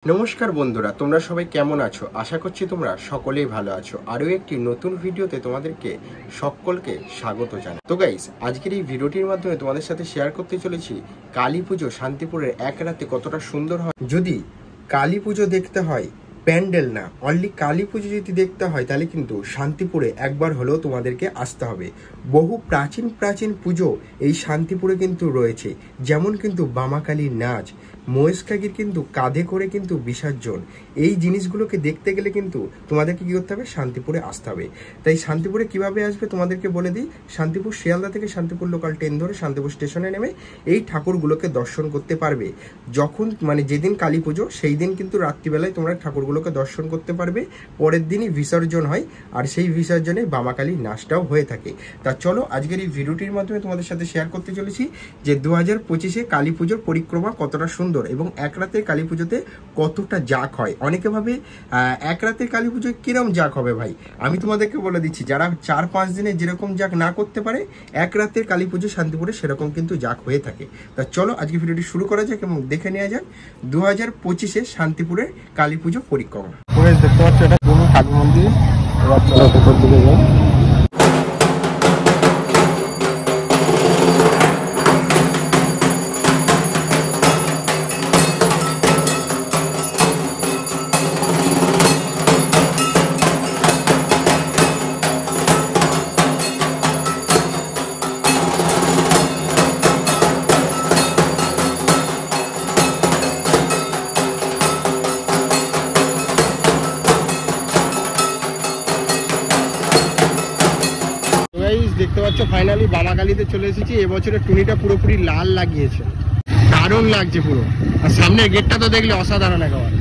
नमस्कार बंधुरा তোমরা সবাই কেমন আছো আশা করছি তোমরা সকলেই ভালো আছো আরো একটি নতুন ভিডিওতে তোমাদেরকে সকলকে স্বাগত জানাই। তো গাইস আজকের এই ভিডিওটির মাধ্যমে তোমাদের সাথে শেয়ার করতে চলেছি কালী পুজো শান্তিপুরের এক রাতে কতটা সুন্দর হয়। যদি কালী পুজো দেখতে হয় প্যান্ডেল না অনলি কালী পুজো যদি দেখতে হয় তাহলে কিন্তু শান্তিপুরে একবার হলেও তোমাদেরকে আসতে হবে। বহু প্রাচীন প্রাচীন পুজো এই শান্তিপুরে কিন্তু রয়েছে, যেমন কিন্তু বামাকালীর নাচ, মহেশ কাকির কিন্তু কাঁধে করে কিন্তু বিসর্জন। এই জিনিসগুলোকে দেখতে গেলে কিন্তু তোমাদেরকে কি করতে হবে, শান্তিপুরে আসতে হবে। তাই শান্তিপুরে কিভাবে আসবে তোমাদেরকে বলে দিই। শান্তিপুর শিয়ালদা থেকে শান্তিপুর লোকাল ট্রেন ধরে শান্তিপুর স্টেশনে নেমে এই ঠাকুরগুলোকে দর্শন করতে পারবে। যখন যেদিন কালী পুজো সেই দিন কিন্তু রাত্রিবেলায় তোমরা ঠাকুরগুলোকে দর্শন করতে পারবে। পরের দিনই বিসর্জন হয়, আর সেই বিসর্জনে বামাকালীর নাচটাও হয়ে থাকে। তা চলো আজকের এই ভিডিওটির মাধ্যমে তোমাদের সাথে শেয়ার করতে চলেছি যে 2025-এ কালী পুজোর পরিক্রমা কতটা সুন্দর এবং এক রাতের কালী পুজোতে কতটা জাঁক হয়। অনেকে ভাবে এক রাতের কালী পুজোয় কিরম জাঁক হবে ভাই, আমি তোমাদেরকে বলে দিচ্ছি, যারা 4-5 দিনে যেরকম জাঁক না করতে পারে এক রাতের কালী পুজো শান্তিপুরে সেরকম কিন্তু জাঁক হয়ে থাকে। তা চলো আজকে ভিডিওটি শুরু করা যাক এবং দেখে নেওয়া যাক 2025-এ শান্তিপুরের কালী পুজো পরিক্রমা। দেখতে পাচ্ছ এটা কোন কালী মন্দির, উপর দিকে যাও। দেখতে পাচ্ছ ফাইনালি বামাকালীতে চলে এসেছি। এবছরের টুনিটা পুরোপুরি লাল লাগিয়েছে, দারুণ লাগছে পুরো। আর সামনের গেটটা তো দেখলে অসাধারণ একেবারে।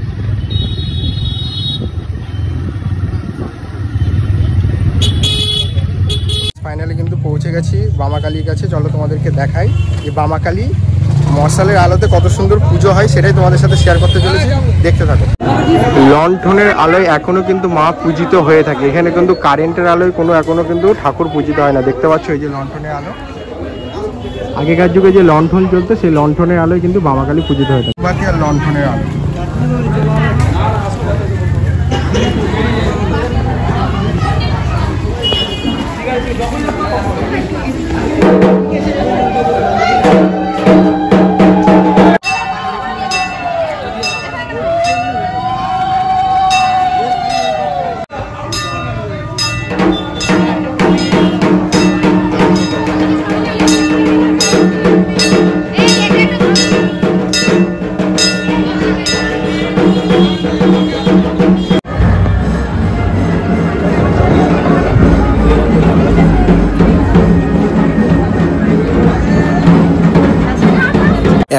ফাইনালি কিন্তু পৌঁছে গেছি বামাকালীর কাছে। চলো তোমাদেরকে দেখাই যে বামাকালী মশালের আলোতে কত সুন্দর পুজো হয়, সেটাই তোমাদের সাথে শেয়ার করতে চলেছি, দেখতে থাকো। লণ্ঠনের আলোয় এখনো কিন্তু মা পূজিত হয়ে থাকে। এখানে কিন্তু কারেন্টের আলোয় কোনো এখনো কিন্তু ঠাকুর পূজিত হয় না। দেখতে পাচ্ছ এই যে লণ্ঠনের আলো, আগেকার যুগে যে লণ্ঠন চলতো সেই লণ্ঠনের আলোয় কিন্তু বামাকালী পূজিত হয়ে থাকে। বাকি আর লণ্ঠনের আলো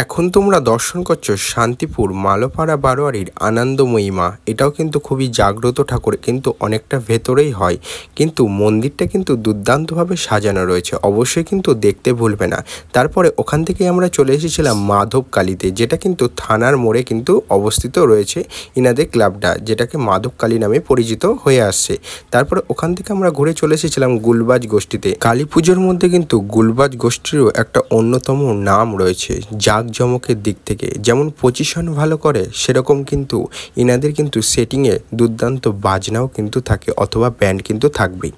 এখন তোমরা দর্শন করছো শান্তিপুর মালোপাড়া বারোয়ারির আনন্দময়ী মা। এটাও কিন্তু খুবই জাগ্রত ঠাকুর, কিন্তু অনেকটা ভেতরেই হয়, কিন্তু মন্দিরটা কিন্তু দুর্দান্তভাবে সাজানো রয়েছে, অবশ্যই কিন্তু দেখতে ভুলবে না। তারপরে ওখান থেকে আমরা চলে এসেছিলাম মাধব কালীতে, যেটা কিন্তু থানার মোড়ে কিন্তু অবস্থিত রয়েছে ইনাদের ক্লাবটা, যেটাকে মাধব কালী নামে পরিচিত হয়ে আসছে। তারপরে ওখান থেকে আমরা ঘুরে চলে এসেছিলাম গুলবাজ গোষ্ঠীতে। কালী পুজোর মধ্যে কিন্তু গুলবাজ গোষ্ঠীরও একটা অন্যতম নাম রয়েছে জাঁকজমকের দিক থেকে। যেমন পজিশন ভালো করে, সেরকম কিন্তু ইনাদের কিন্তু সেটিংয়ে দুর্দান্ত বাজনাও কিন্তু থাকে, অথবা ব্যান্ড কিন্তু থাকবেই।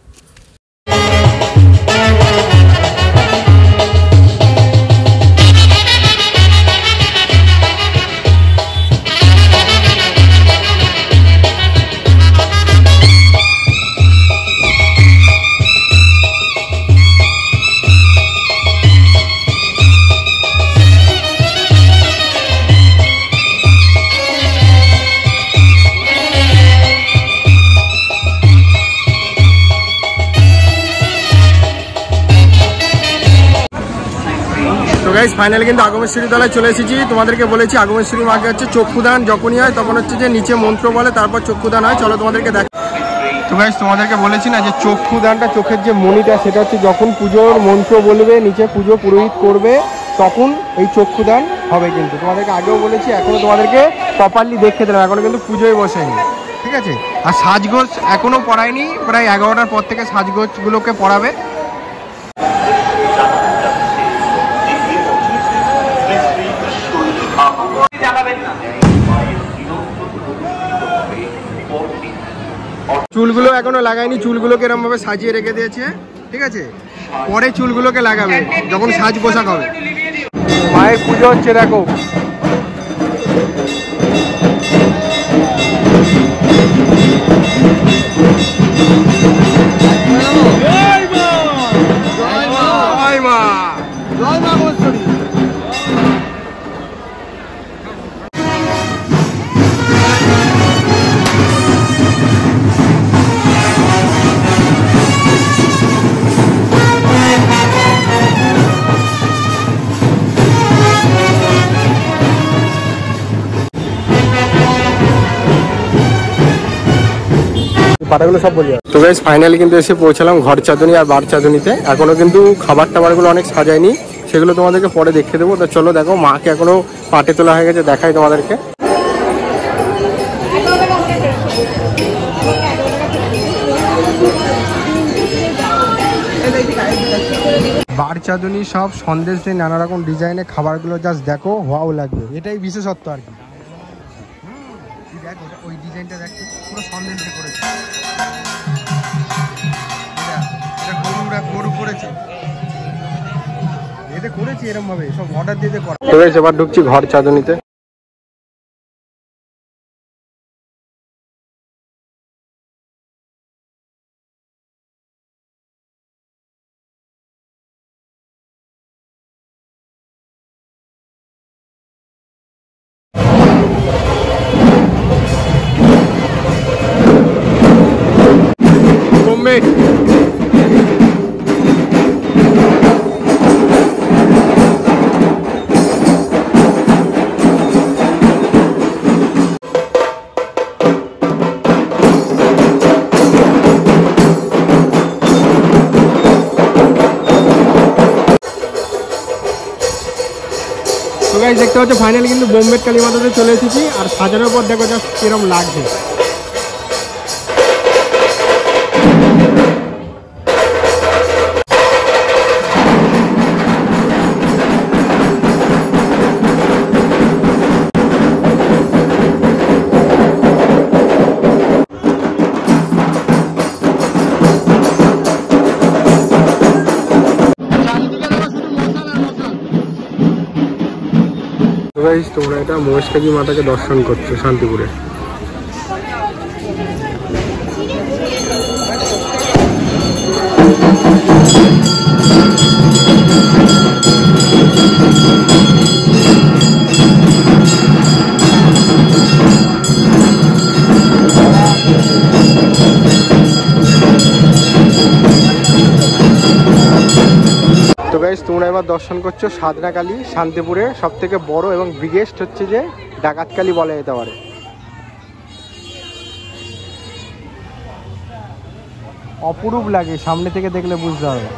ফাইনালি কিন্তু আগমেশ্বরী তলায় চলে এসেছি। তোমাদেরকে বলেছি আগমেশ্বরী মাকে হচ্ছে চক্ষুদান যখনই হয় তখন হচ্ছে যে নিচে মন্ত্র বলে, তারপর চক্ষুদান হয়। চলো তোমাদেরকে দেখ। তো গাইস তোমাদেরকে বলেছি না যে চক্ষুদানটা, চোখের যে মণিটা, সেটা হচ্ছে যখন পুজোর মন্ত্র বলবে, নিচে পুজো পুরোহিত করবে, তখন এই চক্ষুদান হবে। কিন্তু তোমাদেরকে আগেও বলেছি, এখনো তোমাদেরকে প্রপারলি দেখতে দেবে, এখনো কিন্তু পুজোয় বসেনি, ঠিক আছে। আর সাজগোজ এখনো পড়ায়নি, প্রায় 11টার পর থেকে সাজগোজগুলোকে পড়াবে। চুলগুলো এখনো লাগায়নি, চুলগুলোকে এরকম ভাবে সাজিয়ে রেখে দিয়েছে, ঠিক আছে? পরে চুলগুলোকে লাগাবে যখন সাজ পোশাক হবে। মায়ের পুজো হচ্ছে দেখো। পাটাগুলো সব বলি। তো গাইস ফাইনালি কিন্তু এসে পৌঁছালাম ঘর চাঁদনি আর বার চাঁদনিতে। এখনো কিন্তু খাবার টাবারগুলো অনেক সাজায়নি, সেগুলো তোমাদেরকে পরে দেখে দেবো। তো চলো দেখো, মাকে এখনো পাটে তোলা হয়ে গেছে, দেখাই তোমাদেরকে। বার চাঁদনি সব সন্দেশ দিয়ে নানা রকম ডিজাইনের খাবারগুলো জাস্ট দেখো, ওয়াও লাগবে। এটাই বিশেষত্ব আর কি। ওই ডিজাইনটা দেখো, পুরো সন্দেশ দিয়ে করেছে। গরু করেছে, এতে করেছি এরকম ভাবে, সব অর্ডার দিয়ে করা। এবার ঢুকছি ঘর চাঁদনিতে। তো গাইস দেখতে পাচ্ছ ফাইনালি কিন্তু বোম্বে কালী মাতাতে চলে এসেছি। আর সাজানোর পর দেখো জাস্ট কিরকম লাগছে। তোমরা এটা মহেশকালী মাতাকে দর্শন করছো শান্তিপুরে। তো গাইস তোমরা এবার দর্শন করছো সাধনা কালী, শান্তিপুরে সব থেকে বড় এবং বিগেস্ট হচ্ছে যে ডাকাত কালী বলা যেতে পারে। অপরূপ লাগে, সামনে থেকে দেখলে বুঝতে পারবে।